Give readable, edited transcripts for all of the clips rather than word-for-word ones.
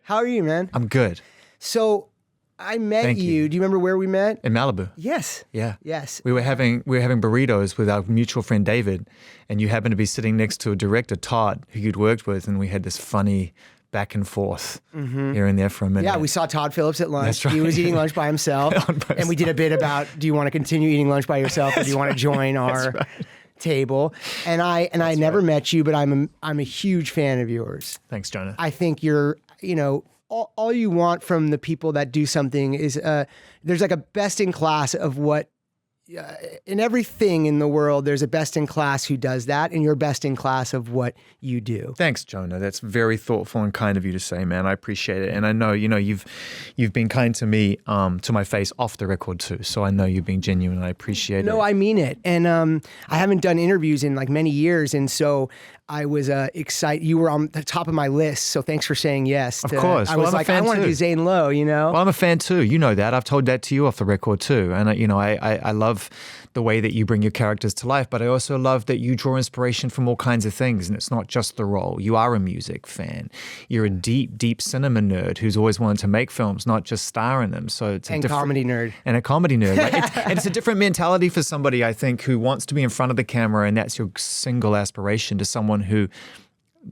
How are you, man? I'm good. So I met Thank you. Do you remember where we met? In Malibu. Yes. Yeah. Yes. We were having burritos with our mutual friend David, and you happened to be sitting next to a director, Todd, who you'd worked with, and we had this funny back and forth here and there for a minute. Yeah, we saw Todd Phillips at lunch. That's right. He was eating lunch by himself. And we did a bit about, do you want to continue eating lunch by yourself or do you want to join our table? And I never met you, but I'm a huge fan of yours. Thanks, Jonah. I think you're, all you want from the people that do something is there's like a best in class of what in everything in the world, there's a best in class who does that, and you're best in class of what you do. Thanks, Jonah. That's very thoughtful and kind of you to say, man. I appreciate it. And I know, you've been kind to me, to my face off the record too. So I know you're being genuine and I appreciate it. No, I mean it. And I haven't done interviews in like many years. And so I was excited. You were on the top of my list. So thanks for saying yes. Of course. I was like, I want to do Zane Lowe, Well, I'm a fan too. You know that. I've told that to you off the record too. And, I love the way that you bring your characters to life, but I also love that you draw inspiration from all kinds of things. And it's not just the role. You are a music fan. You're a deep, deep cinema nerd who's always wanted to make films, not just star in them. So it's comedy nerd. And a comedy nerd. And it's a different mentality for somebody, I think, who wants to be in front of the camera, and that's your single aspiration, to someone who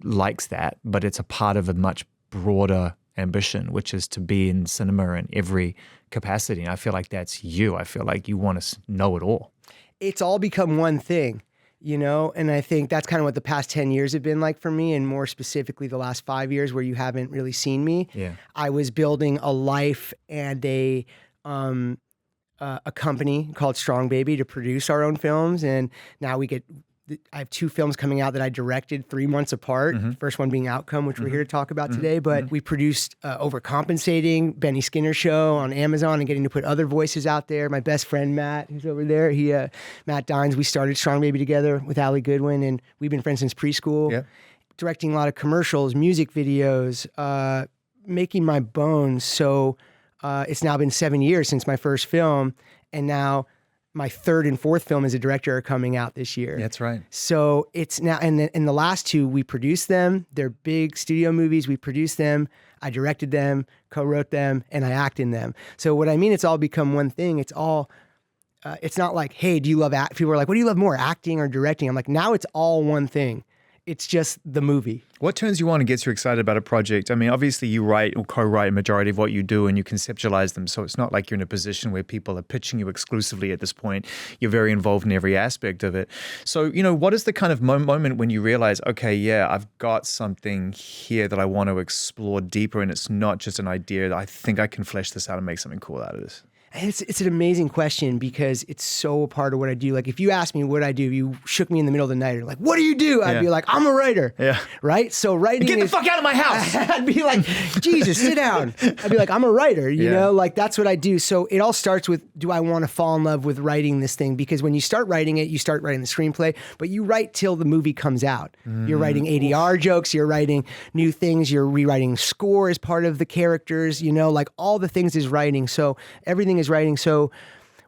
likes that, but it's a part of a much broader ambition, which is to be in cinema in every capacity. And I feel like that's you. I feel like you want to know it all. It's all become one thing, and I think that's kind of what the past 10 years have been like for me, and more specifically the last 5 years where you haven't really seen me. Yeah. I was building a life and a company called Strong Baby to produce our own films, and now I have 2 films coming out that I directed 3 months apart. First one being Outcome, which we're here to talk about today. But we produced Overcompensating, Benny Skinner Show on Amazon, and getting to put other voices out there. My best friend, Matt, who's over there, Matt Dines, we started Strong Baby together with Ali Goodwin, and we've been friends since preschool. Yeah. Directing a lot of commercials, music videos, making my bones. So it's now been 7 years since my first film, and now my 3rd and 4th film as a director are coming out this year. That's right. So it's now, and in the last 2, we produced them. They're big studio movies. We produced them. I directed them, co-wrote them, and I act in them. So what I mean, it's all become one thing. It's all, it's not like, hey, do you love act? People are like, what do you love more, acting or directing? I'm like, now it's all one thing. It's just the movie. What turns you on and gets you excited about a project? I mean, obviously you write or co-write a majority of what you do and you conceptualize them. So it's not like you're in a position where people are pitching you exclusively at this point. You're very involved in every aspect of it. So, what is the kind of moment when you realize, okay, yeah, I've got something here that I want to explore deeper, and it's not just an idea that I think I can flesh this out and make something cool out of this? It's an amazing question because it's so a part of what I do. Like if you asked me what I do, you shook me in the middle of the night, or like, what do you do? I'd be like, I'm a writer. Yeah. Right? So writing Get the fuck out of my house. I'd be like, Jesus, sit down. I'd be like, I'm a writer, you know? Like that's what I do. So it all starts with, do I want to fall in love with writing this thing? Because when you start writing it, you start writing the screenplay, but you write till the movie comes out. You're writing ADR jokes, you're writing new things, you're rewriting score as part of the characters, like all the things is writing. So everything is writing. So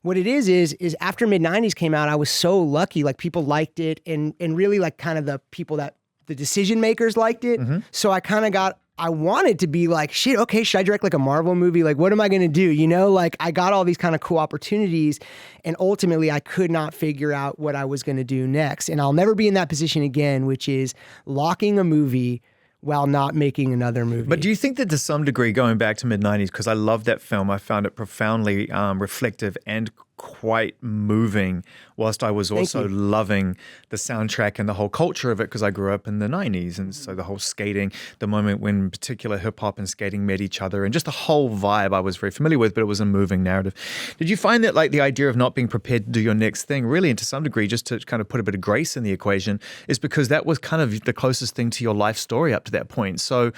what it is after mid-90s came out, I was so lucky, like people liked it, and really like kind of the people that the decision makers liked it. So I kind of I wanted to be like, shit, okay, should I direct like a Marvel movie? Like, what am I going to do? Like I got all these kind of cool opportunities, and ultimately I could not figure out what I was going to do next. And I'll never be in that position again, which is locking a movie while not making another movie. But do you think that to some degree, going back to mid-90s, because I love that film, I found it profoundly reflective and quite moving, whilst I was also loving the soundtrack and the whole culture of it, because I grew up in the 90s. And so the whole skating, the moment when particular hip hop and skating met each other, and just the whole vibe I was very familiar with, but it was a moving narrative. Did you find that like the idea of not being prepared to do your next thing, really, and to some degree, just to kind of put a bit of grace in the equation, is because that was kind of the closest thing to your life story up to that point? So,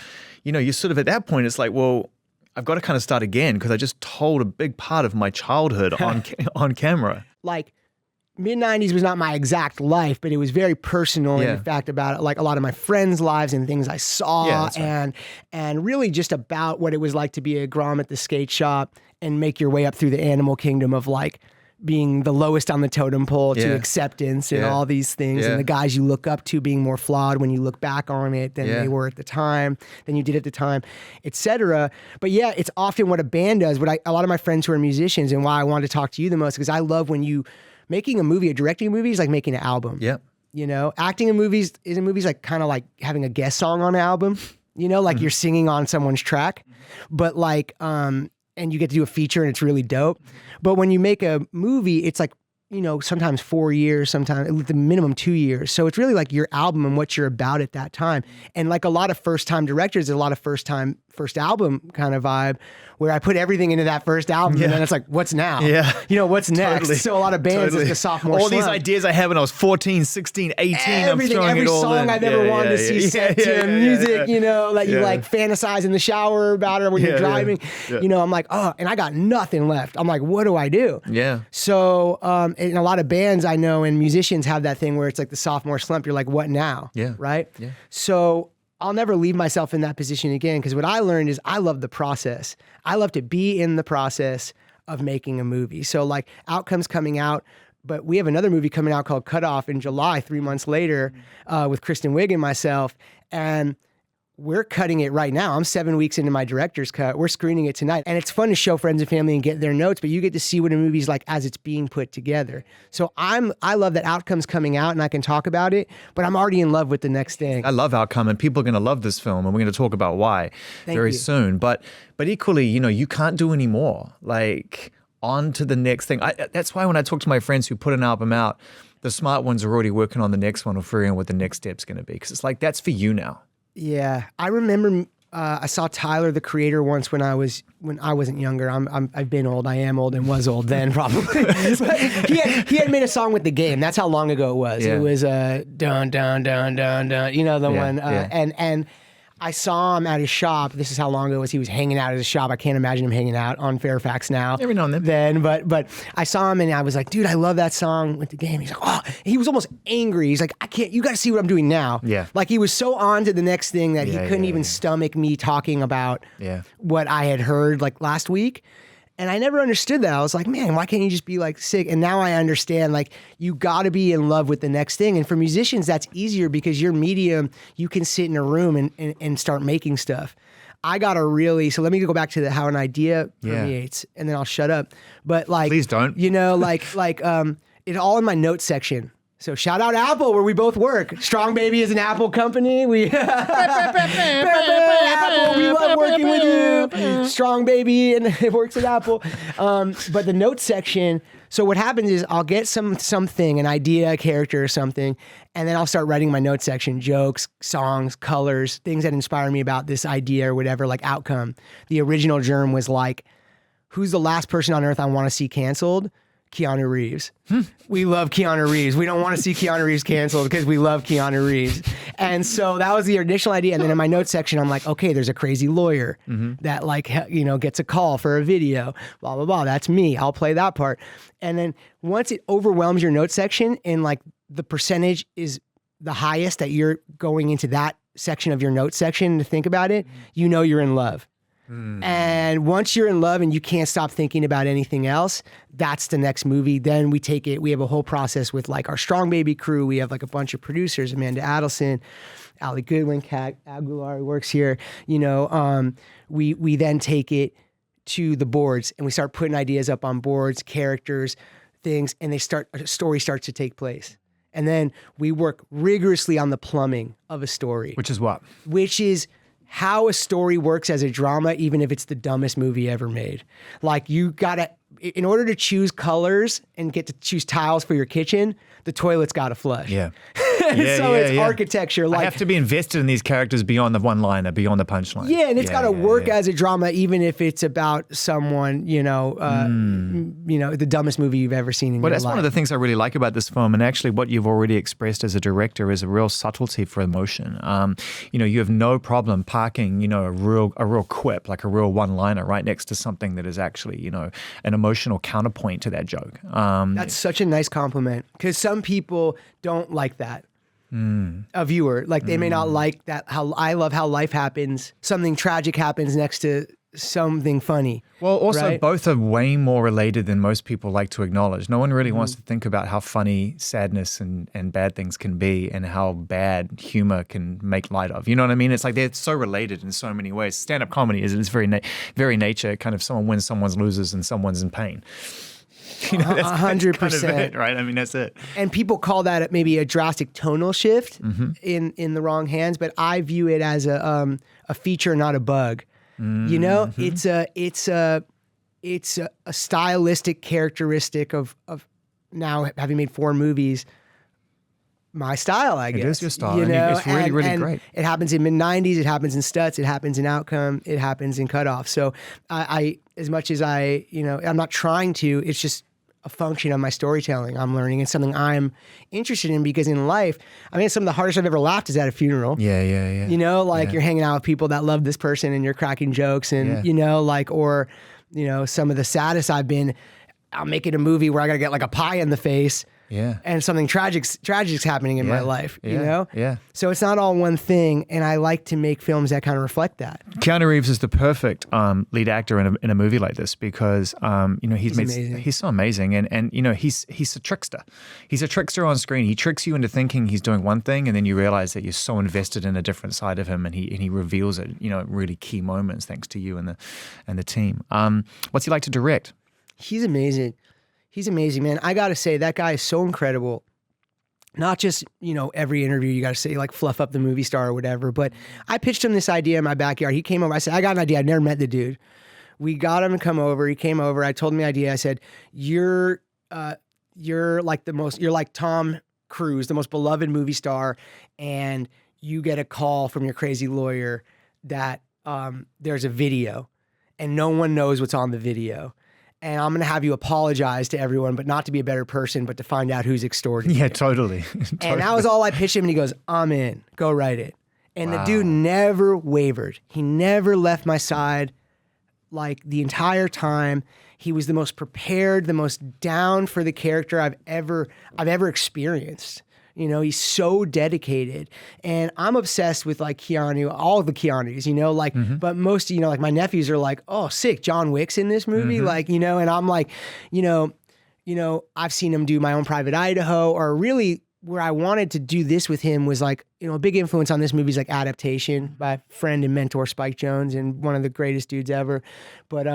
you're sort of at that point, it's like, well, I've got to kind of start again because I just told a big part of my childhood on camera. Like mid-90s was not my exact life, but it was very personal in fact about like a lot of my friends' lives and things I saw, and really just about what it was like to be a grom at the skate shop and make your way up through the animal kingdom of like being the lowest on the totem pole to acceptance and all these things, and the guys you look up to being more flawed when you look back on it than they were at the time, than you did at the time, etc. But yeah, it's often what a band does. A lot of my friends who are musicians, and why I wanted to talk to you the most, because I love when you making a movie or directing a movie is like making an album. Yep. You know, acting in movies like kind of like having a guest song on an album. You know, like you're singing on someone's track, but like and you get to do a feature and it's really dope. But when you make a movie, it's like, you know, sometimes 4 years, sometimes at the minimum 2 years. So it's really like your album and what you're about at that time. And like a lot of first-time directors, there's a lot of first album kind of vibe where I put everything into that first album and then it's like, what's now? Yeah. You know, what's next? Totally. So a lot of bands, it's the sophomore all slump. these ideas I had when I was 14, 16, 18, Everything, I'm throwing every it all song in. I've ever wanted to see set to music, you know, that you like fantasize in the shower about it when you're driving. You know, I'm like, oh, and I got nothing left. I'm like, what do I do? Yeah. So, and a lot of bands I know and musicians have that thing where it's like the sophomore slump. You're like, what now? Yeah. Right? Yeah. So I'll never leave myself in that position again, because what I learned is I love the process. I love to be in the process of making a movie. So like Outcome's coming out, but we have another movie coming out called Cut Off in July, 3 months later, with Kristen Wiig and myself. And we're cutting it right now. I'm 7 weeks into my director's cut. We're screening it tonight. And it's fun to show friends and family and get their notes, but you get to see what a movie's like as it's being put together. So I love that Outcome's coming out and I can talk about it, but I'm already in love with the next thing. I love Outcome, and people are going to love this film, and we're going to talk about why very soon. But equally, you know, you can't do any more. Like, on to the next thing. That's why when I talk to my friends who put an album out, the smart ones are already working on the next one or figuring out what the next step's going to be, because it's like, that's for you now. Yeah, I remember I saw Tyler, the Creator, once when I wasn't younger. I've been old. I am old and was old then, probably. But he had made a song with The Game. That's how long ago it was. Yeah. It was dun dun dun dun dun. You know the one. And I saw him at his shop. This is how long ago it was. He was hanging out at his shop. I can't imagine him hanging out on Fairfax now. Every now and then. But I saw him and I was like, dude, I love that song with The Game. He's like, oh, he was almost angry. He's like, you got to see what I'm doing now. Yeah. Like he was so on to the next thing that he couldn't even stomach me talking about what I had heard like last week. And I never understood that. I was like, man, why can't you just be like sick? And now I understand, like, you got to be in love with the next thing. And for musicians, that's easier because your medium, you can sit in a room and start making stuff. I got to really, so let me go back to how an idea permeates and then I'll shut up. But like, please don't. You know, it's all in my notes section. So shout out Apple, where we both work. Strong Baby is an Apple company. Apple, we love working with you. Strong Baby, and it works at Apple. But the notes section, so what happens is I'll get something, an idea, a character or something, and then I'll start writing my notes section, jokes, songs, colors, things that inspire me about this idea or whatever, like Outcome. The original germ was like, who's the last person on earth I want to see canceled? Keanu Reeves. We love Keanu Reeves. We don't want to see Keanu Reeves canceled because we love Keanu Reeves. And so that was the initial idea. And then in my notes section, I'm like, okay, there's a crazy lawyer that like, you know, gets a call for a video, blah, blah, blah. That's me. I'll play that part. And then once it overwhelms your notes section and like the percentage is the highest that you're going into that section of your notes section to think about it, you know you're in love. And once you're in love and you can't stop thinking about anything else, that's the next movie. Then we take it, we have a whole process with like our Strong Baby crew. We have like a bunch of producers, Amanda Adelson, Ali Goodwin, Kat Aguilar, who works here. You know, we then take it to the boards and we start putting ideas up on boards, characters, things, and a story starts to take place. And then we work rigorously on the plumbing of a story. Which is what? Which is how a story works as a drama, even if it's the dumbest movie ever made. Like you gotta, in order to choose colors and get to choose tiles for your kitchen, the toilet's gotta flush. Yeah. It's architecture. Like, I have to be invested in these characters beyond the one-liner, beyond the punchline. Yeah, and it's got to work as a drama, even if it's about someone, you know, the dumbest movie you've ever seen in your life. Well, that's one of the things I really like about this film, and actually what you've already expressed as a director is a real subtlety for emotion. You know, you have no problem parking, you know, a real quip, like a real one-liner, right next to something that is actually, you know, an emotional counterpoint to that joke. That's such a nice compliment, because some people don't like that. A viewer, like they may not like that. How I love how life happens. Something tragic happens next to something funny. Well, also right? both are way more related than most people like to acknowledge. No one really wants to think about how funny sadness and bad things can be and how bad humor can make light of. You know what I mean? It's like they're so related in so many ways. Stand-up comedy is its very nature. Kind of someone wins, someone loses, and someone's in pain. You know, that's 100%. kind of it, right? I mean, that's it. And people call that maybe a drastic tonal shift in the wrong hands, but I view it as a feature, not a bug. You know, it's a stylistic characteristic of now having made 4 movies. My style, I guess. It is your style. You know? It's really, really great. It happens in mid-90s. It happens in Stutz. It happens in Outcome. It happens in Cutoff. So I as much as I'm not trying to, it's just a function of my storytelling I'm learning and something I'm interested in because in life, I mean, some of the hardest I've ever laughed is at a funeral. Yeah. You know, like you're hanging out with people that love this person and you're cracking jokes and, you know, like, or, you know, some of the saddest I've been, I'm making a movie where I got to get like a pie in the face. Yeah. And something tragic's happening in my life, you know? Yeah. So it's not all one thing, and I like to make films that kind of reflect that. Keanu Reeves is the perfect lead actor in a movie like this because you know he's so amazing and you know he's a trickster. He's a trickster on screen. He tricks you into thinking he's doing one thing, and then you realize that you're so invested in a different side of him, and he reveals it. You know, at really key moments thanks to you and the team. What's he like to direct? He's amazing. He's amazing, man. I got to say, that guy is so incredible. Not just, you know, every interview you got to say, like, fluff up the movie star or whatever, but I pitched him this idea in my backyard. He came over. I said, I got an idea. I'd never met the dude. We got him to come over. He came over. I told him the idea. I said, you're like Tom Cruise, the most beloved movie star, and you get a call from your crazy lawyer that there's a video, and no one knows what's on the video. And I'm going to have you apologize to everyone, but not to be a better person, but to find out who's extorting you. Yeah, totally. And that was all I pitched him, and he goes, I'm in. Go write it. And the dude never wavered. He never left my side, like, the entire time. He was the most prepared, the most down for the character I've ever experienced. You know, he's so dedicated. And I'm obsessed with, like, Keanu, all the Keanus, you know, like, but most, you know, like, my nephews are like, oh, sick, John Wick's in this movie, like, you know, and I'm like, you know, I've seen him do My Own Private Idaho, or really where I wanted to do this with him was, like, you know, a big influence on this movie is, like, Adaptation by friend and mentor Spike Jonze, and one of the greatest dudes ever. But,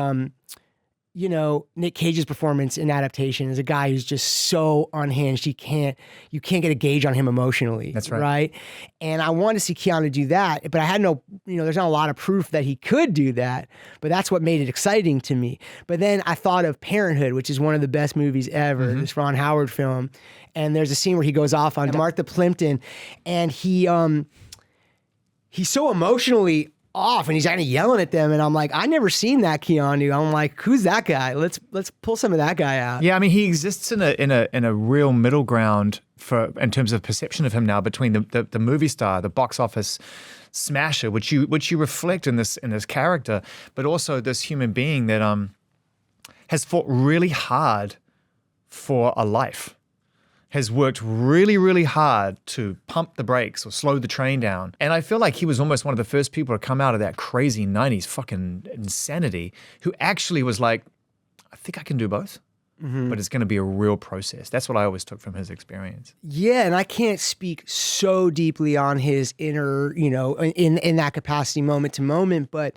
you know, Nick Cage's performance in Adaptation is a guy who's just so unhinged. You can't get a gauge on him emotionally. That's right. Right. And I wanted to see Keanu do that, but I had no, you know, there's not a lot of proof that he could do that, but that's what made it exciting to me. But then I thought of Parenthood, which is one of the best movies ever, this Ron Howard film. And there's a scene where he goes off on Martha Plimpton, and he's so emotionally off, and he's kind of yelling at them, and I'm like, I never seen that Keanu. I'm like, who's that guy? Let's pull some of that guy out. Yeah, I mean, he exists in a real middle ground in terms of perception of him now between the movie star, the box office smasher, which you reflect in this character, but also this human being that has fought really hard for a life. Has worked really, really hard to pump the brakes or slow the train down. And I feel like he was almost one of the first people to come out of that crazy 90s fucking insanity who actually was like, I think I can do both, but it's going to be a real process. That's what I always took from his experience. Yeah, and I can't speak so deeply on his inner, you know, in that capacity moment to moment, but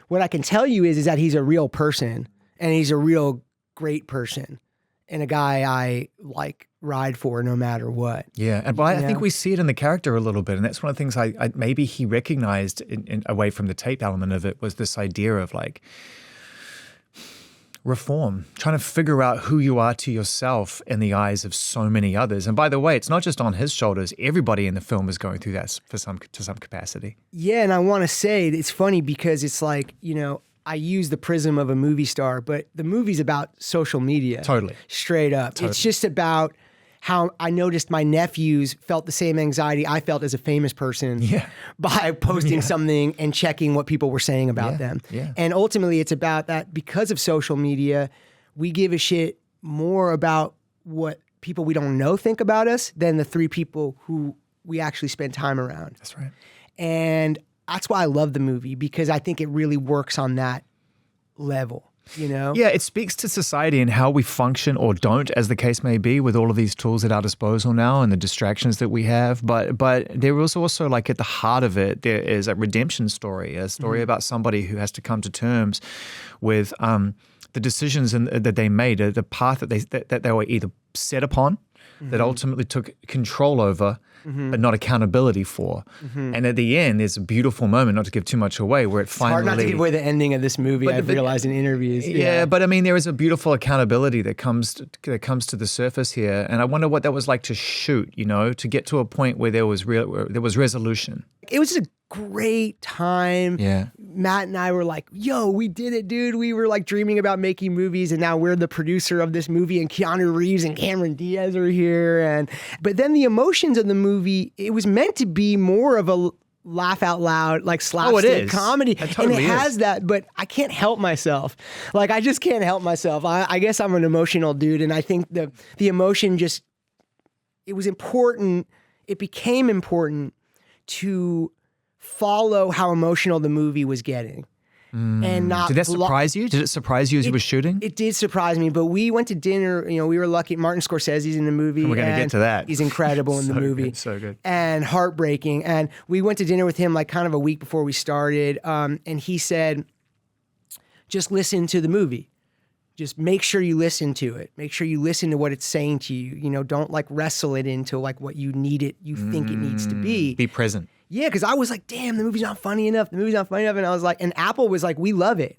what I can tell you is that he's a real person, and he's a real great person, and a guy I like ride for no matter what. Yeah, and but I think we see it in the character a little bit, and that's one of the things I maybe he recognized in away from the tape element of it was this idea of like reform, trying to figure out who you are to yourself in the eyes of so many others. And by the way, it's not just on his shoulders. Everybody in the film is going through that to some capacity. Yeah, and I want to say it's funny because it's like, you know, I use the prism of a movie star, but the movie's about social media. Totally. Straight up. Totally. It's just about how I noticed my nephews felt the same anxiety I felt as a famous person by posting something and checking what people were saying about them. Yeah. And ultimately, it's about that because of social media, we give a shit more about what people we don't know think about us than the 3 people who we actually spend time around. That's right. And that's why I love the movie, because I think it really works on that level. You know? Yeah, it speaks to society and how we function or don't, as the case may be, with all of these tools at our disposal now and the distractions that we have. But there was also, like, at the heart of it, there is a redemption story, a story about somebody who has to come to terms with the decisions that they made, the path that they were either set upon, that ultimately took control over, but not accountability for. And at the end, there's a beautiful moment, not to give too much away, where it finally... It's hard not to give away the ending of this movie, I've realized in interviews. Yeah, but I mean, there is a beautiful accountability that comes to the surface here. And I wonder what that was like to shoot, you know, to get to a point where there was resolution. It was a great time. Yeah. Matt and I were like, yo, we did it, dude. We were like dreaming about making movies, and now we're the producer of this movie, and Keanu Reeves and Cameron Diaz are here. But then the emotions of the movie, it was meant to be more of a laugh out loud, like slapstick comedy. It totally and it has that, but I can't help myself. Like, I just can't help myself. I guess I'm an emotional dude, and I think the emotion just, it was important. It became important to follow how emotional the movie was getting. And not... Did that surprise you? Did it surprise you as you were shooting? It did surprise me, but we went to dinner, you know, we were lucky. Martin Scorsese's in the movie. We're going to get to that. He's incredible in the movie. So good. And heartbreaking. And we went to dinner with him like kind of a week before we started. And he said, just listen to the movie. Just make sure you listen to it. Make sure you listen to what it's saying to you. You know, don't like wrestle it into like what you need it, you think it needs to be. Be present. Yeah, because I was like, damn, the movie's not funny enough. The movie's not funny enough. And I was like, and Apple was like, we love it.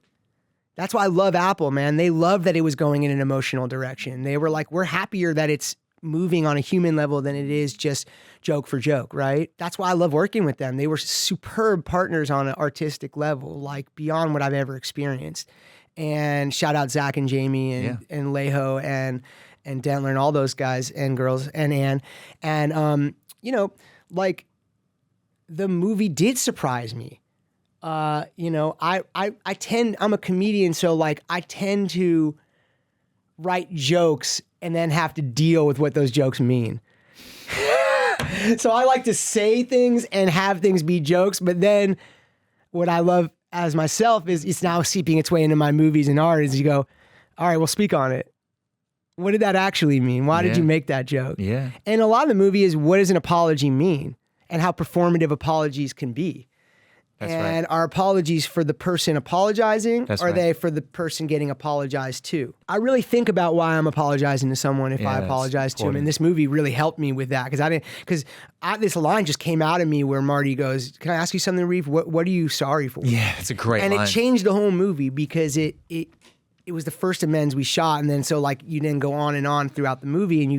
That's why I love Apple, man. They love that it was going in an emotional direction. They were like, we're happier that it's moving on a human level than it is just joke for joke, right? That's why I love working with them. They were superb partners on an artistic level, like beyond what I've ever experienced. And shout out Zach and Jamie and Lowe and Dentler and all those guys and girls and Ann. And, you know, like, the movie did surprise me. You know, I'm a comedian, so like I tend to write jokes and then have to deal with what those jokes mean. So I like to say things and have things be jokes, but then what I love as myself is it's now seeping its way into my movies and art is you go, all right, well, speak on it. What did that actually mean? Why did you make that joke? Yeah. And a lot of the movie is, what does an apology mean? And how performative apologies can be. That's and right. are apologies for the person apologizing? That's or are right. they for the person getting apologized to? I really think about why I'm apologizing to someone if I apologize to him. And this movie really helped me with that. Because this line just came out of me where Marty goes, can I ask you something, Reef? What are you sorry for? Yeah, it's a great line. line. And it changed the whole movie because it was the first amends we shot. And then so like you then go on and on throughout the movie and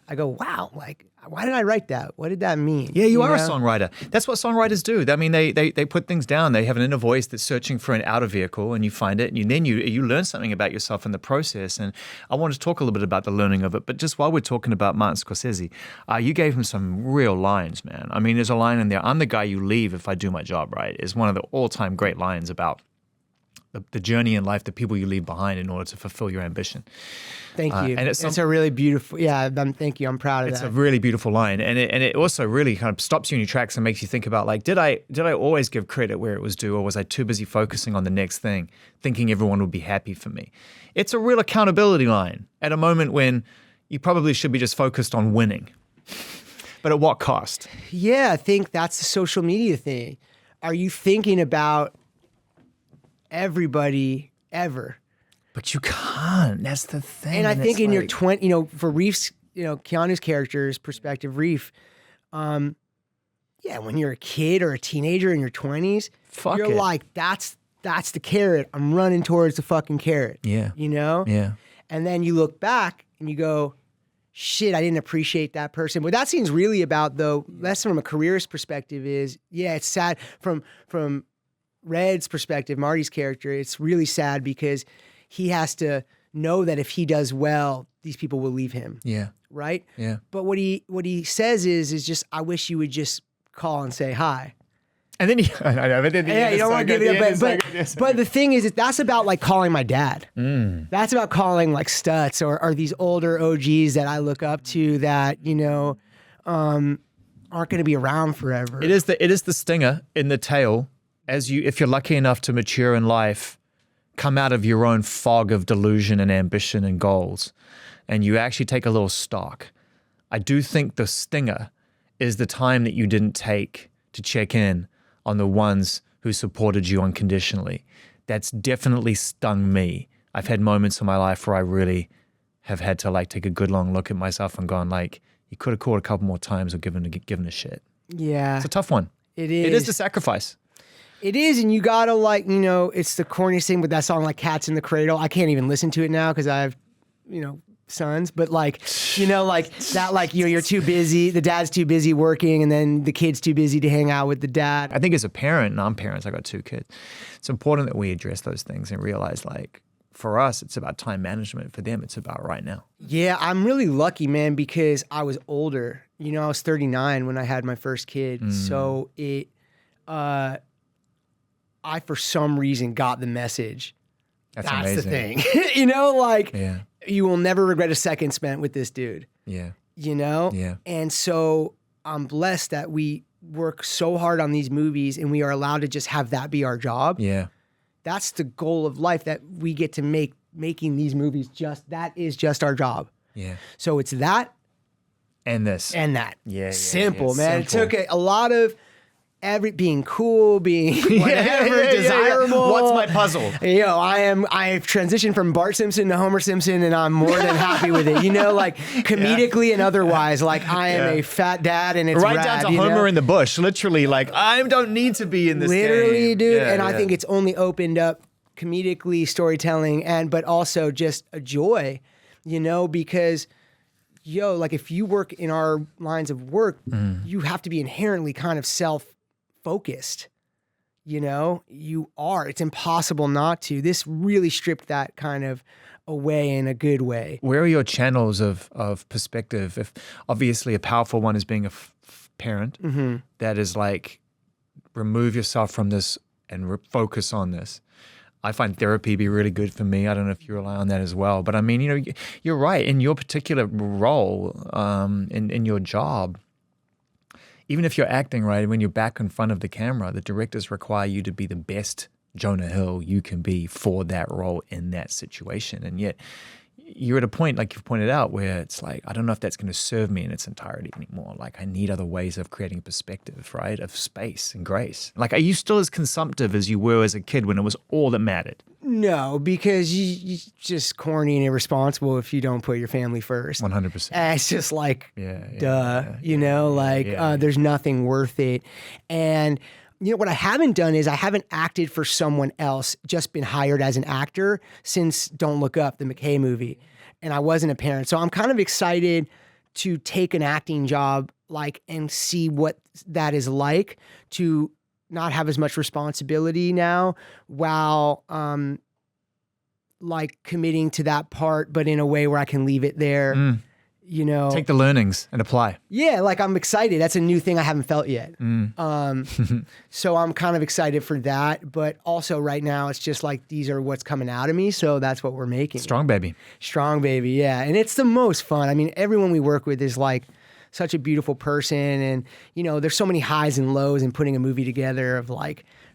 I go, wow, like, why did I write that? What did that mean? Yeah, you are a songwriter. That's what songwriters do. I mean, they put things down. They have an inner voice that's searching for an outer vehicle, and you find it, and then you learn something about yourself in the process. And I want to talk a little bit about the learning of it. But just while we're talking about Martin Scorsese, you gave him some real lines, man. I mean, there's a line in there, I'm the guy you leave if I do my job right, is one of the all-time great lines about the journey in life, the people you leave behind in order to fulfill your ambition. Thank you. And it's a really beautiful, thank you. I'm proud of that. It's a really beautiful line. And it also really kind of stops you in your tracks and makes you think about, like, did I always give credit where it was due, or was I too busy focusing on the next thing, thinking everyone would be happy for me? It's a real accountability line at a moment when you probably should be just focused on winning. But at what cost? Yeah, I think that's the social media thing. Are you thinking about everybody ever? But you can't. That's the thing. And I think in your 20, for Reef's, Keanu's character's perspective, Reef, when you're a kid or a teenager in your 20s, you're like, that's the carrot. I'm running towards the fucking carrot. Yeah. Yeah. And then you look back and you go, shit, I didn't appreciate that person. What that scene's really about, though, less from a careerist perspective is, it's sad from Red's perspective, Marty's character, it's really sad because he has to know that if he does well, these people will leave him. Yeah. Right? Yeah. But what he says is just, I wish you would just call and say hi. And then you don't want to give it up. But the thing is, that's about like calling my dad. That's about calling like Stutz or these older OGs that I look up to that, aren't going to be around forever. It is the stinger in the tail if you're lucky enough to mature in life, come out of your own fog of delusion and ambition and goals, and you actually take a little stock. I do think the stinger is the time that you didn't take to check in on the ones who supported you unconditionally. That's definitely stung me. I've had moments in my life where I really have had to like take a good long look at myself and gone like, you could have called a couple more times or given a shit. Yeah. It's a tough one. It is. It is the sacrifice. It is, and you gotta like, it's the corniest thing with that song, like Cats in the Cradle. I can't even listen to it now because I have, sons, but like, like that, like, you're too busy, the dad's too busy working, and then the kid's too busy to hang out with the dad. I think as a parent, and I'm parents, I got 2 kids, it's important that we address those things and realize like, for us, it's about time management. For them, it's about right now. Yeah, I'm really lucky, man, because I was older. I was 39 when I had my first kid. So I, for some reason, got the message. That's amazing. The thing. You will never regret a second spent with this dude. Yeah. Yeah. And so I'm blessed that we work so hard on these movies and we are allowed to just have that be our job. Yeah. That's the goal of life, that we get to making these movies. That is just our job. Yeah. So it's that. And this. And that. Yeah. Simple, man. Simple. It took a lot of being cool, being whatever, desirable. What's my puzzle? I've transitioned from Bart Simpson to Homer Simpson, and I'm more than happy with it. Like comedically and otherwise. Like I am a fat dad, and it's right rad, down to Homer in the bush. Literally, like I don't need to be in this. Literally, game. dude. I think it's only opened up comedically storytelling, but also just a joy. Because. Like if you work in our lines of work, you have to be inherently kind of self-focused. You are. It's impossible not to. This really stripped that kind of away in a good way. Where are your channels of perspective? If obviously a powerful one is being a parent, that is like remove yourself from this and focus on this. I find therapy be really good for me. I don't know if you rely on that as well. But I mean, you're right. In your particular role, in your job, even if you're acting, right, when you're back in front of the camera, the directors require you to be the best Jonah Hill you can be for that role in that situation. And yet you're at a point, like you've pointed out, where it's like, I don't know if that's going to serve me in its entirety anymore. Like I need other ways of creating perspective, right? Of space and grace. Like, are you still as consumptive as you were as a kid when it was all that mattered? No, because you're just corny and irresponsible if you don't put your family first. 100%. And it's just like, there's nothing worth it. And what I haven't done is I haven't acted for someone else, just been hired as an actor since Don't Look Up, the McKay movie. And I wasn't a parent. So I'm kind of excited to take an acting job and see what that is like, to not have as much responsibility now while committing to that part, but in a way where I can leave it there. Take the learnings and apply. Yeah, I'm excited. That's a new thing I haven't felt yet. So I'm kind of excited for that. But also right now, it's just like, these are what's coming out of me. So that's what we're making. Strong baby, yeah. And it's the most fun. I mean, everyone we work with is such a beautiful person. And, there's so many highs and lows in putting a movie together, of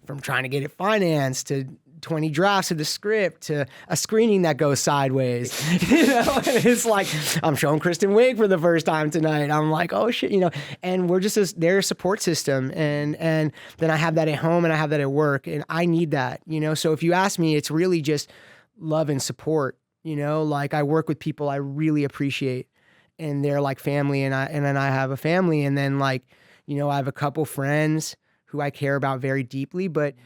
from trying to get it financed to 20 drafts of the script to a screening that goes sideways. And it's like, I'm showing Kristen Wiig for the first time tonight. I'm like, oh shit, and we're just their support system. And then I have that at home and I have that at work, and I need that, So if you ask me, it's really just love and support, I work with people I really appreciate, and they're like family, and then I have a family, and then I have a couple friends who I care about very deeply, but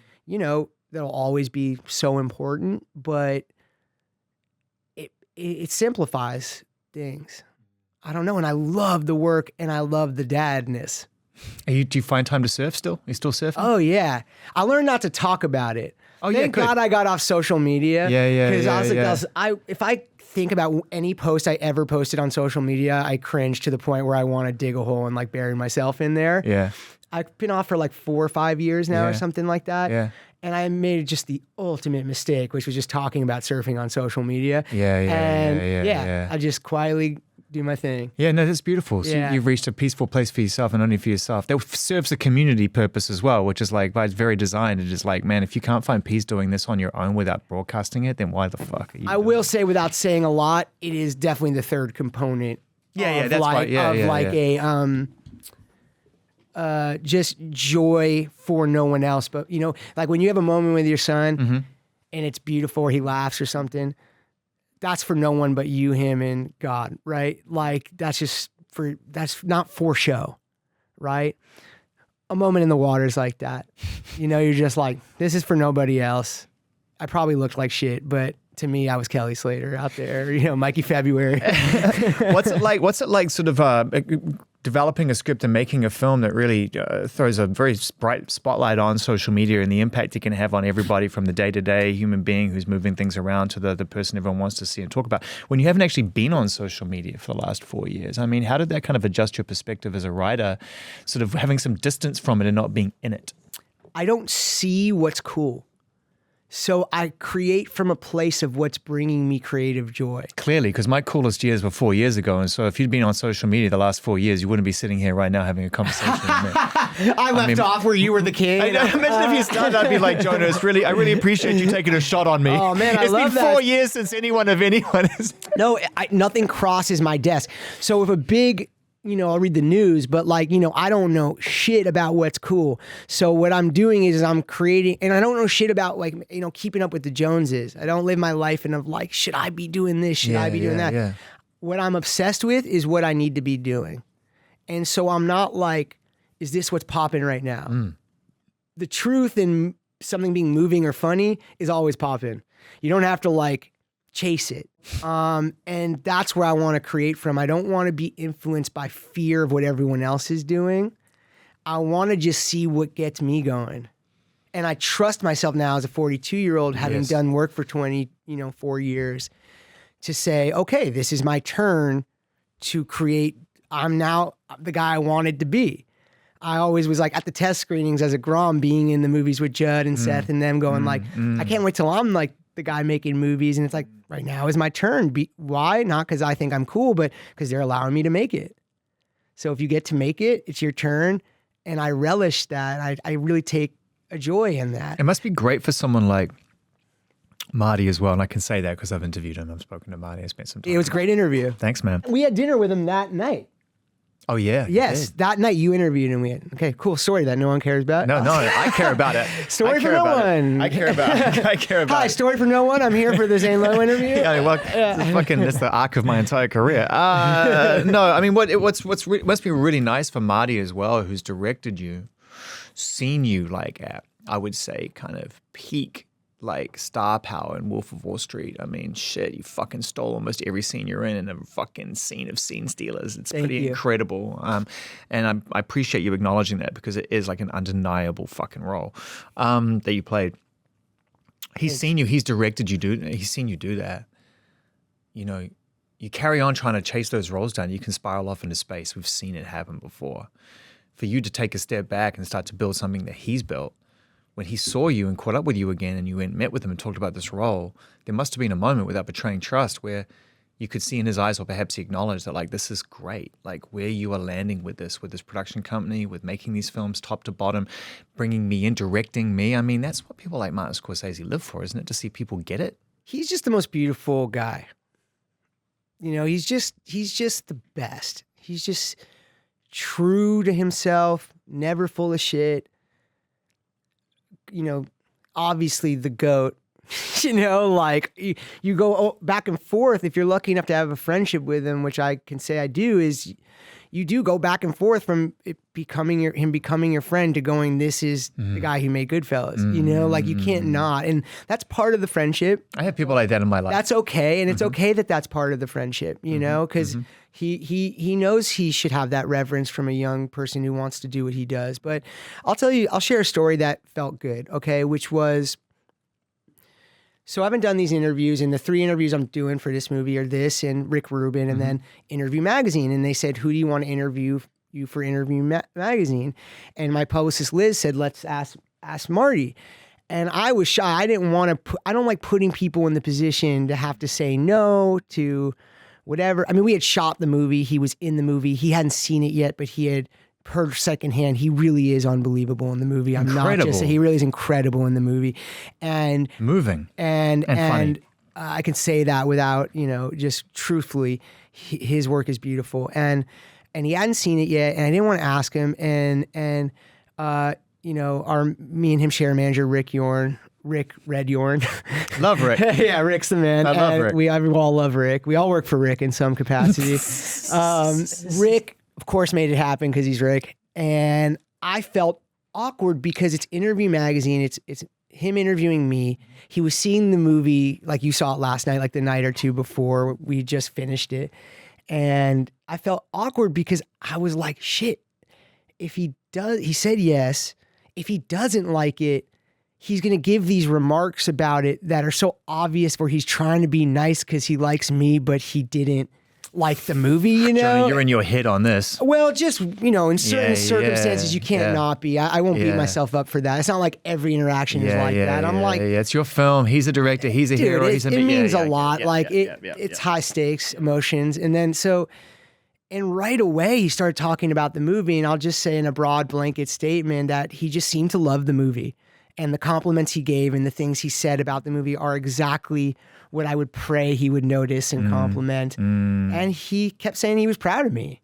that'll always be so important, but it simplifies things. I don't know, and I love the work, and I love the dadness. Do you find time to surf still? Are you still surfing? Oh yeah, I learned not to talk about it. Oh Thank God I got off social media. Yeah. Because if I think about any post I ever posted on social media, I cringe to the point where I want to dig a hole and bury myself in there. Yeah. I've been off for 4 or 5 years now, or something like that. Yeah. And I made just the ultimate mistake, which was just talking about surfing on social media. Yeah. I just quietly do my thing. Yeah, no, that's beautiful. So Yeah. you've reached a peaceful place for yourself and only for yourself. That serves a community purpose as well, which is like, by its very design, it is like, man, if you can't find peace doing this on your own without broadcasting it, then why the fuck are you I will say, without saying a lot, it is definitely the third component. That's right. Just joy for no one else. But, you know, like when you have a moment with your son and it's beautiful, or he laughs or something, that's for no one but you, him, and God, right? Like that's not for show, right? A moment in the water is like that. You know, you're just like, this is for nobody else. I probably looked like shit, but to me, I was Kelly Slater out there, you know, Mikey February. What's it like sort of developing a script and making a film that really throws a very bright spotlight on social media and the impact it can have on everybody, from the day-to-day human being who's moving things around to the person everyone wants to see and talk about, when you haven't actually been on social media for the last 4 years? I mean, how did that kind of adjust your perspective as a writer, sort of having some distance from it and not being in it? I don't see what's cool. So I create from a place of what's bringing me creative joy. Clearly, because my coolest years were 4 years ago. And so if you'd been on social media the last 4 years, you wouldn't be sitting here right now having a conversation with me. I left off where you were the king. Imagine if you started, I'd be like, Jonah, I really appreciate you taking a shot on me. Oh, man, I love that. It's been 4 years since anyone has... No, nothing crosses my desk. So if a big... You know, I'll read the news, but like, you know, I don't know shit about what's cool. So what I'm doing is I'm creating, and I don't know shit about, like, you know, keeping up with the Joneses. I don't live my life and of like, should I be doing this? Should I be doing that? Yeah. What I'm obsessed with is what I need to be doing. And so I'm not like, is this what's popping right now? The truth in something being moving or funny is always popping. You don't have to like chase it. And that's where I want to create from. I don't want to be influenced by fear of what everyone else is doing. I want to just see what gets me going. And I trust myself now as a 42-year-old, having done work for 4 years, to say, okay, this is my turn to create. I'm now the guy I wanted to be. I always was like at the test screenings as a Grom, being in the movies with Judd and Seth and them, going I can't wait till I'm like the guy making movies. And it's like, right now is my turn. Why? Not because I think I'm cool, but because they're allowing me to make it. So if you get to make it, it's your turn. And I relish that. I really take a joy in that. It must be great for someone like Marty as well. And I can say that because I've interviewed him. I've spoken to Marty. I spent some time. It was a great interview. Thanks, man. We had dinner with him that night. Oh, yeah. Yes, that night you interviewed him. Okay, cool story that no one cares about. No, I care about it. Story for no one. I care about it. Hi, story for no one. I'm here for the Zane Lowe interview. It's the arc of my entire career. No, I mean, must be really nice for Marty as well, who's directed you, seen you like at, I would say, kind of peak like star power in Wolf of Wall Street. I mean, shit, you fucking stole almost every scene you're in a fucking scene of scene stealers. It's pretty incredible. And I appreciate you acknowledging that, because it is like an undeniable fucking role that you played. He's seen you, he's directed you he's seen you do that. You know, you carry on trying to chase those roles down, you can spiral off into space. We've seen it happen before. For you to take a step back and start to build something that he's built, when he saw you and caught up with you again and you went and met with him and talked about this role, there must have been a moment without betraying trust where you could see in his eyes, or perhaps he acknowledged that, like, this is great. Like, where you are landing with this production company, with making these films top to bottom, bringing me in, directing me. I mean, that's what people like Martin Scorsese live for, isn't it? To see people get it. He's just the most beautiful guy. You know, he's just the best. He's just true to himself, never full of shit. You know, obviously the GOAT, you know, like you go back and forth. If you're lucky enough to have a friendship with him, which I can say I do, is you do go back and forth from him becoming your friend to going, this is the guy who made Goodfellas, you know, like you can't not. And that's part of the friendship. I have people like that in my life. That's okay. And it's okay that that's part of the friendship, you know, because he knows he should have that reverence from a young person who wants to do what he does. But I'll share a story that felt good, okay, which was, so I haven't done these interviews, and the 3 interviews I'm doing for this movie are this and Rick Rubin and then Interview Magazine. And they said, who do you want to interview you for Interview Magazine? And my publicist Liz said, let's ask Marty. And I was shy. I didn't want to I don't like putting people in the position to have to say no to whatever. I mean, we had shot the movie. He was in the movie. He hadn't seen it yet, but he had heard secondhand. He really is unbelievable in the movie. I'm not just saying, he really is incredible in the movie, and moving and funny. I can say that without, just truthfully, his work is beautiful, and he hadn't seen it yet, and I didn't want to ask him, and me and him share a manager, Rick Red Yorn. Love Rick. Yeah, Rick's the man. I love Rick. We all love Rick. We all work for Rick in some capacity. Rick, of course, made it happen because he's Rick, and I felt awkward because it's Interview Magazine. It's him interviewing me. He was seeing the movie like you saw it last night, like the night or two before we just finished it, and I felt awkward because I was like, shit. If he does, he said yes. If he doesn't like it, he's going to give these remarks about it that are so obvious where he's trying to be nice because he likes me, but he didn't like the movie, Johnny, you're in your head on this. Well, just, in certain circumstances, you can't not be. I won't beat myself up for that. It's not like every interaction is like that. I'm like, it's your film. He's a director. He's a hero. It means a lot. It's high stakes emotions. And then and right away, he started talking about the movie, and I'll just say in a broad blanket statement that he just seemed to love the movie. And the compliments he gave and the things he said about the movie are exactly what I would pray he would notice and compliment. And he kept saying he was proud of me.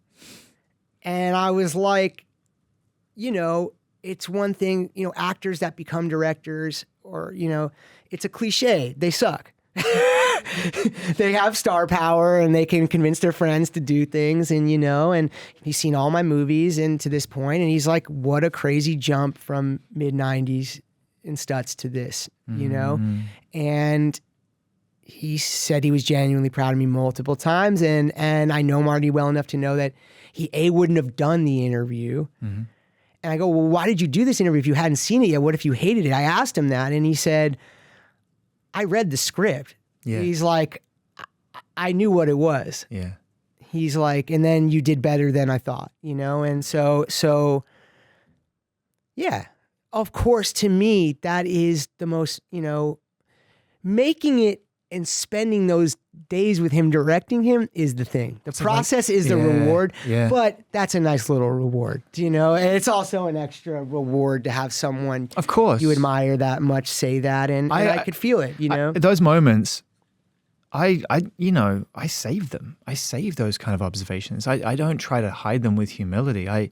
And I was like, it's one thing, actors that become directors or, it's a cliche. They suck. They have star power and they can convince their friends to do things, and and he's seen all my movies and to this point, and he's like, what a crazy jump from mid-90s in Stutz to this, and he said he was genuinely proud of me multiple times, and I know Marty well enough to know that he wouldn't have done the interview. And I go, well, why did you do this interview if you hadn't seen it yet? What if you hated it? I asked him that, and he said, I read the script. Yeah. He's like, I knew what it was. Yeah. He's like, and then you did better than I thought, and so yeah, of course, to me, that is the most, making it and spending those days with him, directing him is the thing. The process is the reward, but that's a nice little reward, and it's also an extra reward to have someone, of course, you admire that much say that, and I could feel it, those moments. I save them. I save those kind of observations. I don't try to hide them with humility. I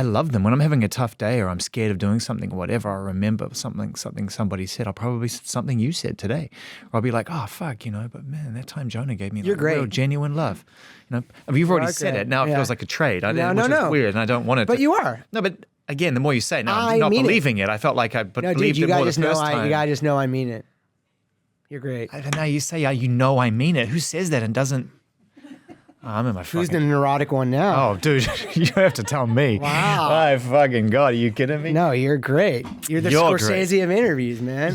love them. When I'm having a tough day or I'm scared of doing something or whatever, I remember something somebody said. I'll probably something you said today. Or I'll be like, oh, fuck, but man, that time Jonah gave me real genuine love. I mean, you've already said it. Now it feels like a trade. Which is weird, and I don't want it But you are. No, but again, the more you say it, now I'm not believing it. I felt like I believed it more the first time. You gotta just know I mean it. You're great. Now you say, I mean it. Who says that and doesn't? Oh, I'm in my fucking... Who's the neurotic one now? Oh, dude, you don't have to tell me. Wow. My fucking God, are you kidding me? No, you're great. You're the Scorsese great. of interviews, man.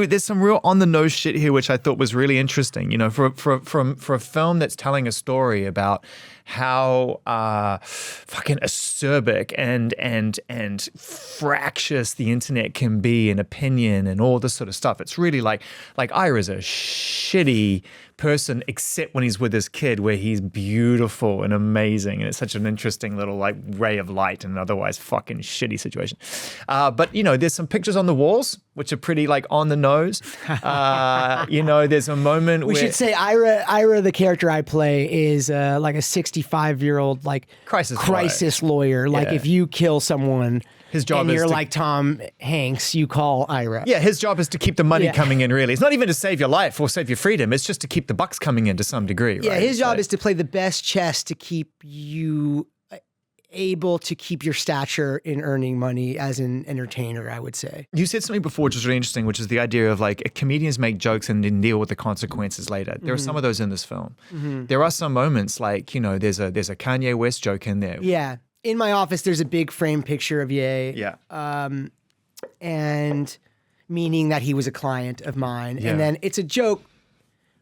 There's some real on the nose shit here, which I thought was really interesting. For a film that's telling a story about how fucking acerbic and fractious the internet can be in opinion and all this sort of stuff. It's really like Ira's a shitty person, except when he's with his kid, where he's beautiful and amazing, and it's such an interesting little ray of light in an otherwise fucking shitty situation. But there's some pictures on the walls which are pretty on the nose. There's a moment we should say Ira, the character I play, is like a 65-year-old crisis lawyer. Like if you kill someone, his job and you're like Tom Hanks, you call Ira. Yeah, his job is to keep the money coming in, really. It's not even to save your life or save your freedom. It's just to keep the bucks coming in to some degree, Yeah, right? his job is to play the best chess to keep you able to keep your stature in earning money as an entertainer, I would say. You said something before which was really interesting, which is the idea of comedians make jokes and then deal with the consequences later. There are some of those in this film. There are some moments there's a Kanye West joke in there. Yeah. In my office, there's a big frame picture of Ye. Yeah. And meaning that he was a client of mine. Yeah. And then it's a joke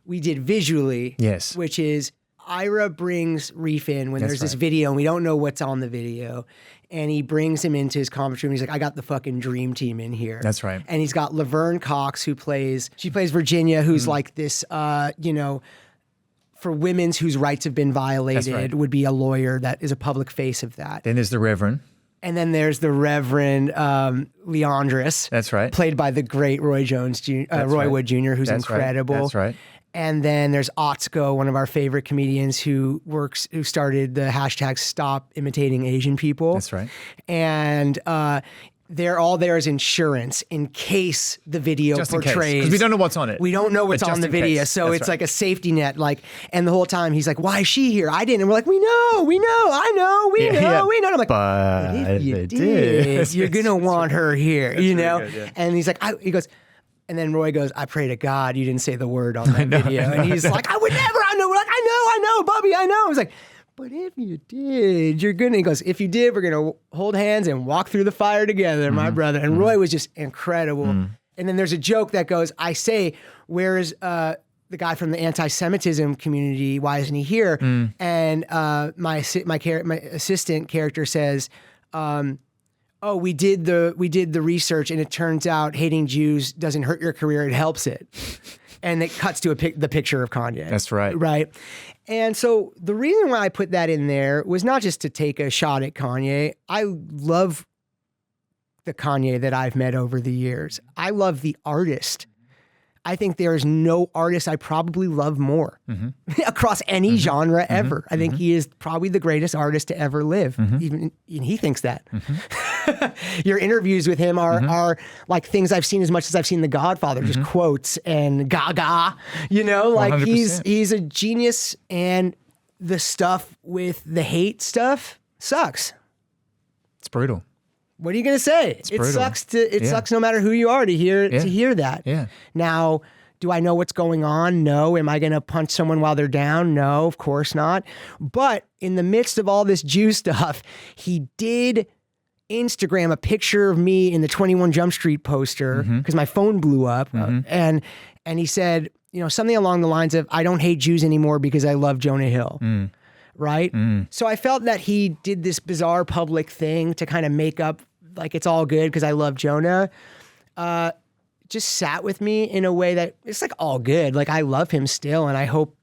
we did visually. Yes. Which is, Ira brings Reef in when That's there's this right. video and we don't know what's on the video. And he brings him into his conference room. He's like, I got the fucking dream team in here. That's right. And he's got Laverne Cox, she plays Virginia, who's like this, for women's whose rights have been violated, would be a lawyer that is a public face of that. Then there's the Reverend. And then there's the Reverend Leandris. That's right. Played by the great Roy Wood Jr., who's incredible. That's right. And then there's Otsko, one of our favorite comedians who started the hashtag Stop Imitating Asian People. That's right. And they're all there as insurance in case the video Just portrays. because we don't know what's on it. We don't know what's on the video. Case. So That's it's right. like a safety net. And the whole time he's like, why is she here? I didn't. And we're like, we know, I know, we know. And I'm like, but if you did, you're going to want her here, you know? Really good, yeah. And he's like, he goes, and then Roy goes, I pray to God you didn't say the word on that video. And he's like, I would never. I know. We're like, I know, Bubby, I know. I was like, but if you did, you're gonna. He goes, if you did, we're gonna hold hands and walk through the fire together, my brother. And Roy was just incredible. And then there's a joke that goes, I say, where is the guy from the anti-Semitism community? Why isn't he here? And my assistant character says, oh, we did the research, and it turns out hating Jews doesn't hurt your career; it helps it. And it cuts to the picture of Kanye. That's right. Right. And so the reason why I put that in there was not just to take a shot at Kanye. I love the Kanye that I've met over the years. I love the artist. I think there is no artist I probably love more across any genre ever. I think he is probably the greatest artist to ever live. Even and he thinks that. Your interviews with him are like things I've seen as much as I've seen The Godfather, just quotes and gaga. You know, like 100%. he's a genius, and the stuff with the hate stuff sucks. It's brutal. What are you going to say? It brutal. sucks sucks no matter who you are to hear that. Yeah. Now, do I know what's going on? No. Am I going to punch someone while they're down? No, of course not. But in the midst of all this Jew stuff, he did Instagram a picture of me in the 21 Jump Street poster because my phone blew up. And he said, something along the lines of, I don't hate Jews anymore because I love Jonah Hill. Right? So I felt that he did this bizarre public thing to kind of make up like it's all good because I love Jonah. Just sat with me in a way that it's like all good. Like I love him still, and I hope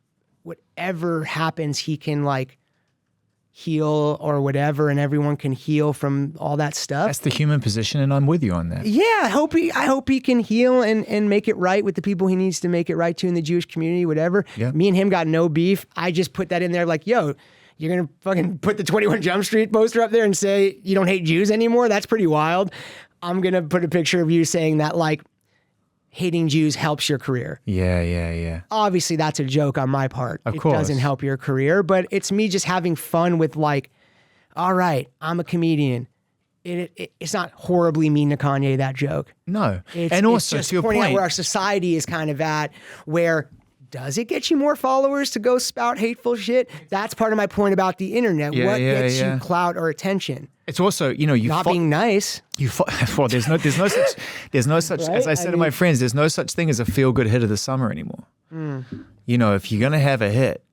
whatever happens, he can like heal or whatever, and everyone can heal from all that stuff. That's the human position, and I'm with you on that. Yeah, I hope he can heal and make it right with the people he needs to make it right to in the Jewish community, whatever. Yeah. Me and him got no beef. I just put that in there like, yo, you're going to fucking put the 21 Jump Street poster up there and say you don't hate Jews anymore? That's pretty wild. I'm going to put a picture of you saying that like hating Jews helps your career. Yeah. Obviously, that's a joke on my part. Of course. It doesn't help your career, but it's me just having fun with like, all right, I'm a comedian. It's not horribly mean to Kanye, that joke. No. It's Also, just to your pointing out point, where our society is kind of at, where does it get you more followers to go spout hateful shit? That's part of my point about the internet. What gets you clout or attention? it's also, you Not being nice. well, there's no such, Right? as I said to my friends, there's no such thing as a feel-good hit of the summer anymore. If you're going to have a hit,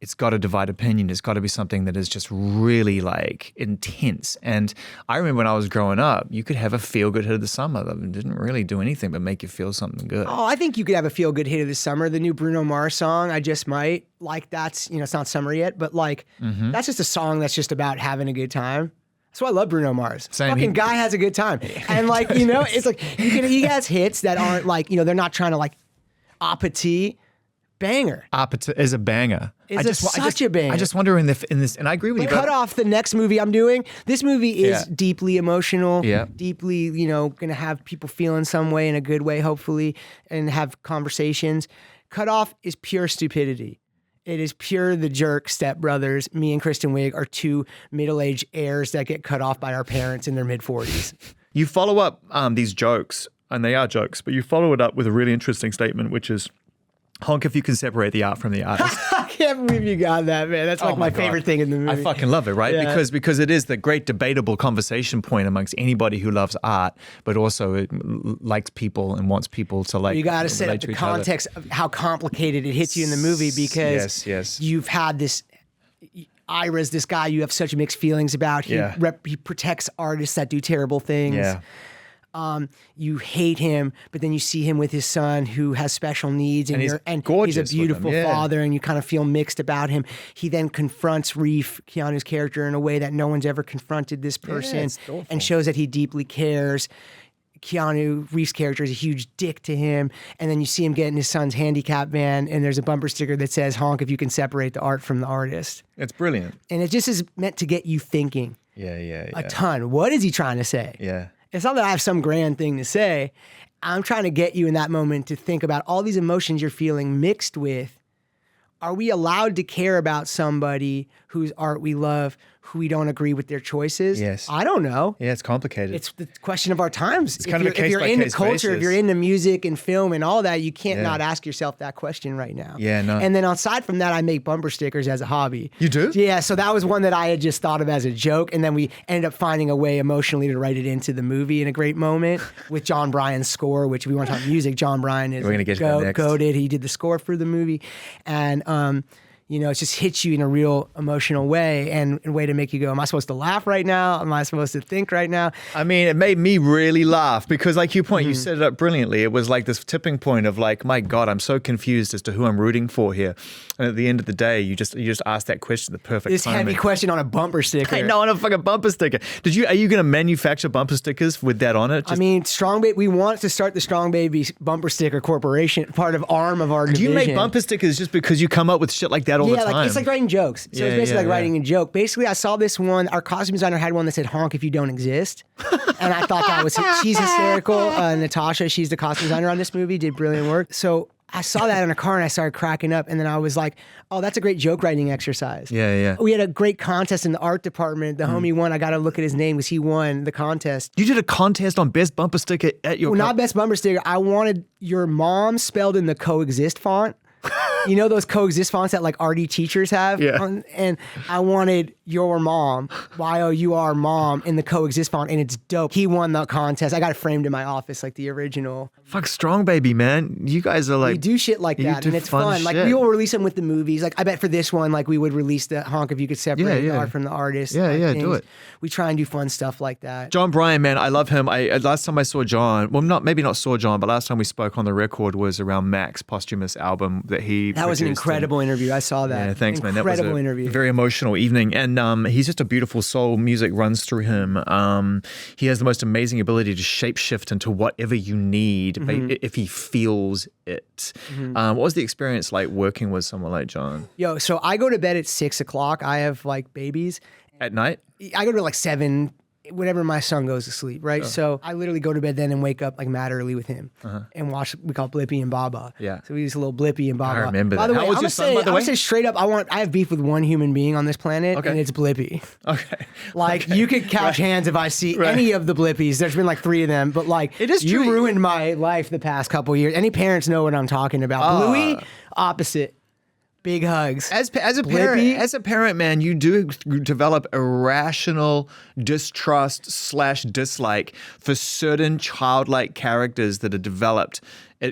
it's got to divide opinion. It's got to be something that is just really like intense. And I remember when I was growing up, you could have a feel-good hit of the summer that didn't really do anything but make you feel something good. Oh, I think you could have a feel-good hit of the summer. The new Bruno Mars song, I Just Might. Like that's, it's not summer yet, but like that's just a song that's just about having a good time. That's why I love Bruno Mars. Same. Fucking guy has a good time. And like, it's like, he has hits that aren't like, they're not trying to like apathy. Banger. Is a banger. Such a banger. I just wonder in this, and I agree with you. Cut off the next movie I'm doing. This movie is deeply emotional. Yeah. Deeply, going to have people feel in some way, in a good way, hopefully, and have conversations. Cut Off is pure stupidity. It is pure the jerk stepbrothers. Me and Kristen Wiig are two middle-aged heirs that get cut off by our parents in their mid-40s. You follow up these jokes, and they are jokes, but you follow it up with a really interesting statement, which is, honk if you can separate the art from the artist. can't believe you got that, man. That's like my favorite thing in the movie. I fucking love it, right? Yeah. Because it is the great debatable conversation point amongst anybody who loves art, but also it likes people and wants people to like. You got to set up the context of how complicated it hits you in the movie because you've had this. Ira's this guy you have such mixed feelings about. He protects artists that do terrible things. Yeah. You hate him, but then you see him with his son who has special needs, and he's a beautiful father, and you kind of feel mixed about him. He then confronts Reef, Keanu's character, in a way that no one's ever confronted this person, and shows that he deeply cares. Keanu Reeves' character is a huge dick to him, and then you see him get in his son's handicap van, and there's a bumper sticker that says "Honk if you can separate the art from the artist." It's brilliant, and it just is meant to get you thinking. A ton. What is he trying to say? Yeah. It's not that I have some grand thing to say. I'm trying to get you in that moment to think about all these emotions you're feeling mixed with. Are we allowed to care about somebody whose art we love, who we don't agree with their choices? Yes. I don't know. Yeah, it's complicated. It's the question of our times. It's kind of a case by case If you're into culture, basis. if you're into music and film and all that, you can't not ask yourself that question right now. Yeah, no. And then aside from that, I make bumper stickers as a hobby. You do? Yeah, so that was one that I had just thought of as a joke, and then we ended up finding a way emotionally to write it into the movie in a great moment with John Bryan's score, which we want to talk music. John Bryan is goated. He did the score for the movie. And it just hits you in a real emotional way and a way to make you go, am I supposed to laugh right now? Am I supposed to think right now? I mean, it made me really laugh because like you point, you set it up brilliantly. It was like this tipping point of like, my God, I'm so confused as to who I'm rooting for here. And at the end of the day, you just asked that question, the perfect this timing. Heavy question on a bumper sticker. I know, on a fucking bumper sticker. Are you going to manufacture bumper stickers with that on it? I mean, we want to start the Strong Baby Bumper Sticker Corporation, part of arm of our division. Do you make bumper stickers just because you come up with shit like that all the time? It's like writing jokes. So it's basically like writing a joke. Basically, I saw this one. Our costume designer had one that said "honk if you don't exist," and I thought that was she's hysterical. Natasha, she's the costume designer on this movie, did brilliant work. So I saw that in a car and I started cracking up, and then I was like, "Oh, that's a great joke writing exercise." Yeah. We had a great contest in the art department. The homie won. I got to look at his name because he won the contest. You did a contest on best bumper sticker at your. Well, not best bumper sticker. I wanted your mom spelled in the coexist font. You know those coexist fonts that like RD teachers have? Yeah. And I wanted your mom, Y-O-U-R mom, in the coexist font, and it's dope. He won the contest. I got it framed in my office, like the original. Fuck Strong Baby, man. You guys are like... We do shit like that, and it's fun. Like, we will release them with the movies. Like, I bet for this one, like, we would release the honk if you could separate the art from the artist. Yeah, do it. We try and do fun stuff like that. John Bryan, man, I love him. Last time I saw John, well, maybe not saw John, but last time we spoke on the record was around Mac's posthumous album that he That was an incredible interview. I saw that. Yeah, thanks, man. Incredible That was interview. Very emotional evening. And he's just a beautiful soul. Music runs through him. He has the most amazing ability to shapeshift into whatever you need if he feels it. What was the experience like working with someone like John? Yo, so I go to bed at 6 o'clock. I have like babies. At night? I go to like 7, whenever my son goes to sleep, right? So I literally go to bed then and wake up like mad early with him and watch, we call Blippy and Baba. Yeah. So we use a little Blippy and Baba. I remember by that. The way, How old's your son, by the way? I'm gonna say straight up, I have beef with one human being on this planet, and it's Blippy. Okay. Like, you could couch hands if I see any of the Blippies. There's been like 3 of them, but like, it is you true. ruined my life the past couple years. Any parents know what I'm talking about. Bluey, opposite. Big hugs. As a parent, man, you do develop a rational distrust / dislike for certain childlike characters that are developed,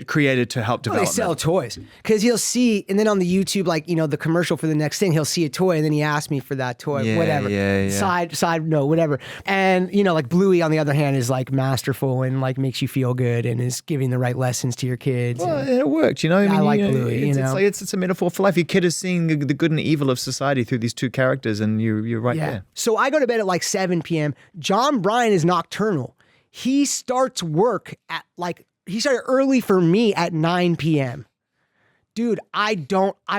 created to help develop. They sell toys because he'll see, and then on the YouTube, like the commercial for the next thing, he'll see a toy, and then he asks me for that toy, whatever. Yeah. Side note, whatever. And like Bluey, on the other hand, is like masterful and like makes you feel good and is giving the right lessons to your kids. Well, it worked, I mean, I like Bluey. It's a metaphor for life. Your kid is seeing the good and evil of society through these two characters, and you're right there. So I go to bed at like 7 p.m. John Bryan is nocturnal. He starts work at he started early for me at 9 p.m. Dude, I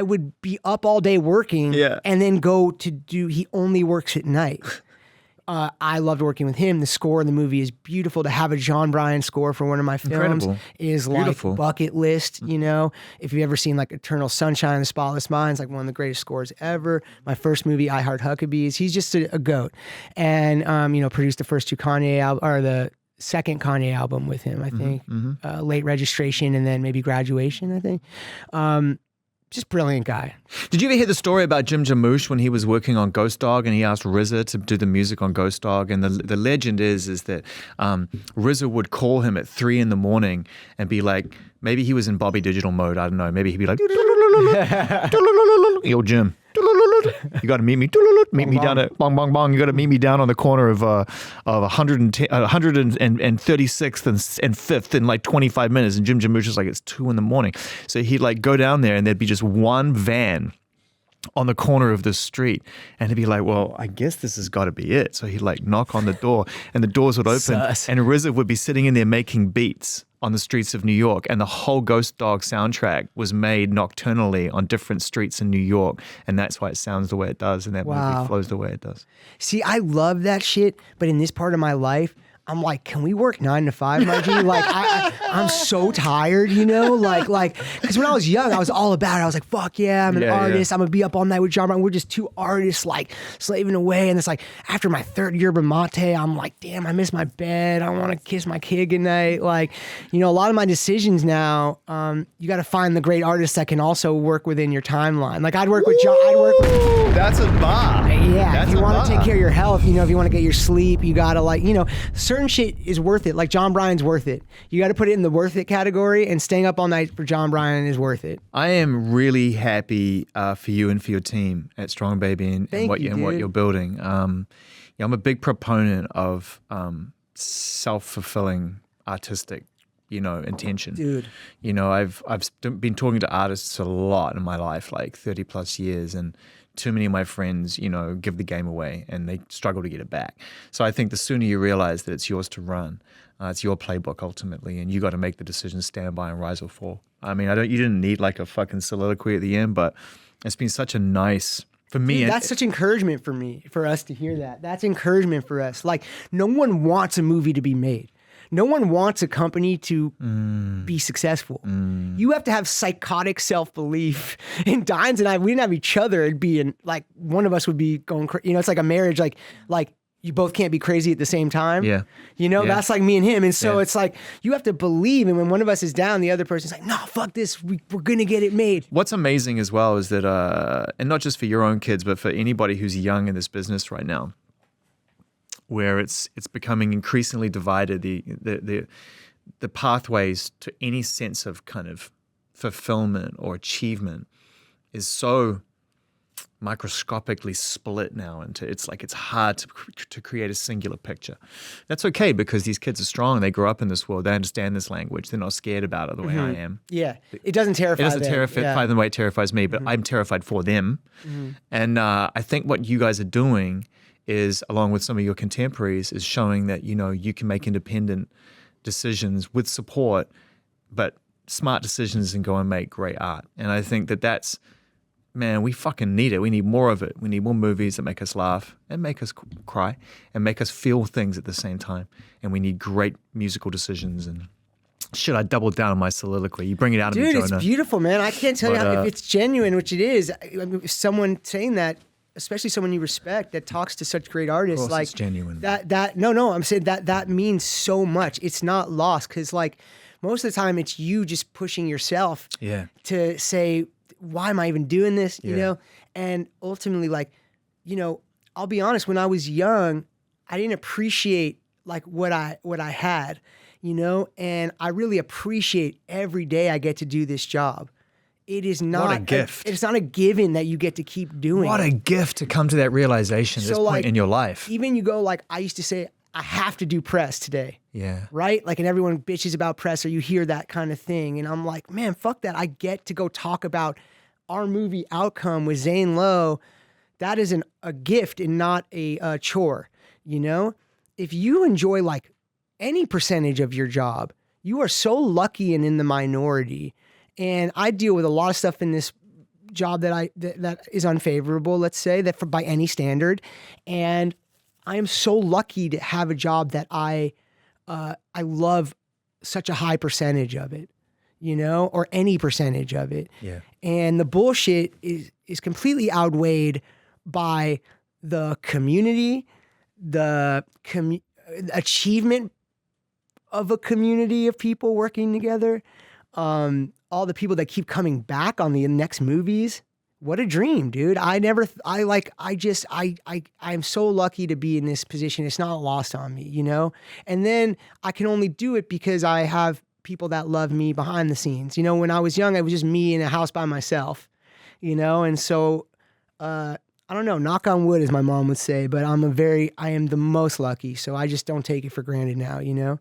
would be up all day working and then go to he only works at night. I loved working with him. The score in the movie is beautiful. To have a John Bryan score for one of my films is beautiful. Like bucket list, If you've ever seen like Eternal Sunshine of the Spotless Mind, it's like one of the greatest scores ever. My first movie, I Heart Huckabees. He's just a goat. And, produced the first 2 Kanye albums, or the second Kanye album with him, I think. Late Registration and then maybe Graduation, I think. just brilliant guy. Did you ever hear the story about Jim Jarmusch when he was working on Ghost Dog and he asked RZA to do the music on Ghost Dog? And the legend is that RZA would call him at 3 a.m. and be like, maybe he was in Bobby Digital mode, I don't know. Maybe he'd be like, yo, Jim, you got to meet me. Meet me down at bong bong bong. You got to meet me down on the corner of 136th and 5th in like 25 minutes. And Jim Jarmusch is like, it's 2 a.m. So he'd like go down there and there'd be just one van on the corner of the street, and he'd be like, well, I guess this has got to be it. So he'd like knock on the door and the doors would open Sus. and RZA would be sitting in there making beats on the streets of New York, and the whole Ghost Dog soundtrack was made nocturnally on different streets in New York, and that's why it sounds the way it does, and that movie flows the way it does. See, I love that shit, but in this part of my life, I'm like, can we work 9 to 5, my G? Like, I'm so tired, you know? Like, because when I was young, I was all about it. I was like, fuck yeah, I'm an artist. I'm going to be up all night with John Brown. We're just two artists, like, slaving away. And it's like, after my 3rd yerba mate, I'm like, damn, I miss my bed. I want to kiss my kid goodnight. Like, you know, a lot of my decisions now, you got to find the great artists that can also work within your timeline. Like, I'd work with John. That's a bar. Yeah, That's if you want to take care of your health, you know, if you want to get your sleep, you got to, like, you know, certain shit is worth it. Like John Bryan's worth it. You got to put it in the worth it category, and staying up all night for John Bryan is worth it. I am really happy for you and for your team at Strong Baby and what you're building. I'm a big proponent of self-fulfilling artistic, you know, intention. Dude. You know, I've been talking to artists a lot in my life, like 30 plus years, and too many of my friends, you know, give the game away and they struggle to get it back. So I think the sooner you realize that it's yours to run, it's your playbook ultimately, and you got to make the decision, stand by and rise or fall. I mean, you didn't need like a fucking soliloquy at the end, but it's been such a nice, for me. Dude, that's such encouragement for me, for us to hear that. That's encouragement for us. Like, no one wants a movie to be made. No one wants a company to be successful. You have to have psychotic self-belief. And Dines and I, we didn't have each other. It'd be like one of us would be going crazy. You know, it's like a marriage. Like you both can't be crazy at the same time. Yeah. You know, that's like me and him. And so it's like you have to believe. And when one of us is down, the other person's like, no, fuck this. We're going to get it made. What's amazing as well is that, and not just for your own kids, but for anybody who's young in this business right now, where it's becoming increasingly divided, the pathways to any sense of kind of fulfillment or achievement is so microscopically split now into, it's hard to create a singular picture. That's okay, because these kids are strong. They grow up in this world. They understand this language. They're not scared about it the way I am. Yeah, it doesn't terrify them. It doesn't terrify them the way it terrifies me, but I'm terrified for them. And I think what you guys are doing is, along with some of your contemporaries, is showing that, you know, you can make independent decisions with support, but smart decisions, and go and make great art. And I think that's, man, we fucking need it. We need more of it. We need more movies that make us laugh and make us cry and make us feel things at the same time. And we need great musical decisions. And should I double down on my soliloquy? You bring it out of me, Jonah. Dude, it's beautiful, man. I can't tell you if it's genuine, which it is. I mean, if someone saying that, especially someone you respect that talks to such great artists, like it's genuine. I'm saying that means so much. It's not lost, because like most of the time it's you just pushing yourself to say, why am I even doing this? You know? And ultimately, like, you know, I'll be honest, when I was young, I didn't appreciate like what I had, you know, and I really appreciate every day I get to do this job. It is not what a gift. It's not a given that you get to keep doing. What a gift to come to that realization at this point in your life. Even you go, like, I used to say, I have to do press today. Yeah. Right? Like, and everyone bitches about press, or you hear that kind of thing. And I'm like, man, fuck that. I get to go talk about our movie Outcome with Zane Lowe. That is a gift and not a chore, you know? If you enjoy like any percentage of your job, you are so lucky and in the minority. And I deal with a lot of stuff in this job that is unfavorable, let's say, that by any standard. And I am so lucky to have a job that I love such a high percentage of it, you know, or any percentage of it. Yeah. And the bullshit is completely outweighed by the community, the achievement of a community of people working together. all the people that keep coming back on the next movies. What a dream, dude. I'm so lucky to be in this position. It's not lost on me, you know? And then I can only do it because I have people that love me behind the scenes. You know, when I was young, it was just me in a house by myself, you know? And so, I don't know, knock on wood, as my mom would say, but I am the most lucky. So I just don't take it for granted now, you know?